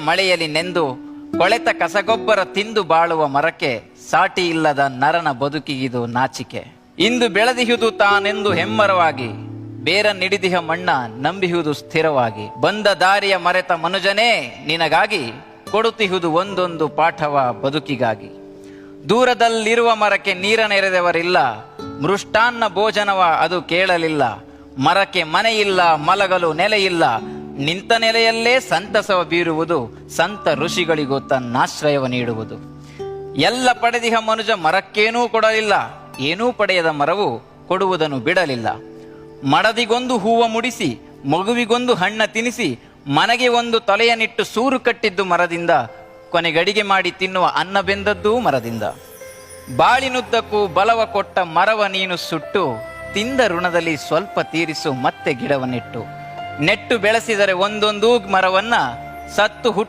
ಮಳೆಯಲ್ಲಿ ನೆಂದು ಕೊಳೆತ ಕಸಗೊಬ್ಬರ ತಿಂದು ಬಾಳುವ ಮರಕ್ಕೆ ಸಾಟಿ ಇಲ್ಲದ ನರನ ಬದುಕಿಗಿದು ನಾಚಿಕೆ. ಇಂದು ಬೆಳೆದಿಹುದು ತಾನೆಂದು ಹೆಮ್ಮರವಾಗಿ, ಬೇರ ನಿಡಿದಿಹ ಮಣ್ಣ ನಂಬಿಹುದು ಸ್ಥಿರವಾಗಿ. ಬಂದ ದಾರಿಯ ಮರೆತ ಮನುಜನೇ ನಿನಗಾಗಿ, ಕೊಡುತ್ತಿಹುದು ಒಂದೊಂದು ಪಾಠವ ಬದುಕಿಗಾಗಿ. ದೂರದಲ್ಲಿರುವ ಮರಕ್ಕೆ ನೀರನೆರೆದವರಿಲ್ಲ, ಮೃಷ್ಟಾನ್ನ ಭೋಜನವ ಅದು ಕೇಳಲಿಲ್ಲ. ಮರಕ್ಕೆ ಮನೆಯಿಲ್ಲ, ಮಲಗಲು ನೆಲೆಯಿಲ್ಲ, ನಿಂತ ನೆಲೆಯಲ್ಲೇ ಸಂತಸವ ಬೀರುವುದು ಸಂತ ಋಷಿಗಳಿಗೂ ತನ್ನಾಶ್ರಯವ ನೀಡುವುದು. ಎಲ್ಲ ಪಡೆದಿಹ ಮನುಜ ಮರಕ್ಕೇನೂ ಕೊಡಲಿಲ್ಲ, ಏನೂ ಪಡೆಯದ ಮರವು ಕೊಡುವುದನ್ನು ಬಿಡಲಿಲ್ಲ. ಮಡದಿಗೊಂದು ಹೂವ ಮುಡಿಸಿ, ಮಗುವಿಗೊಂದು ಹಣ್ಣ ತಿನಿಸಿ, ಮನೆಗೆ ಒಂದು ತೊಲೆಯನಿಟ್ಟು ಸೂರು ಕಟ್ಟಿದ್ದು ಮರದಿಂದ, ಕೊನೆಗಡಿಗೆ ಮಾಡಿ ತಿನ್ನುವ ಅನ್ನ ಬೆಂದದ್ದೂ ಮರದಿಂದ. ಬಾಳಿನುದ್ದಕ್ಕೂ ಬಲವ ಕೊಟ್ಟ ಮರವ ನೀನು ಸುಟ್ಟು, ತಿಂದ ಋಣದಲ್ಲಿ ಸ್ವಲ್ಪ ತೀರಿಸು ಮತ್ತೆ ಗಿಡವನ್ನಿಟ್ಟು. ನೆಟ್ಟು ಬೆಳೆಸಿದರೆ ಒಂದೊಂದೂ ಮರವನ್ನ, ಸತ್ತು ಹುಟ್ಟು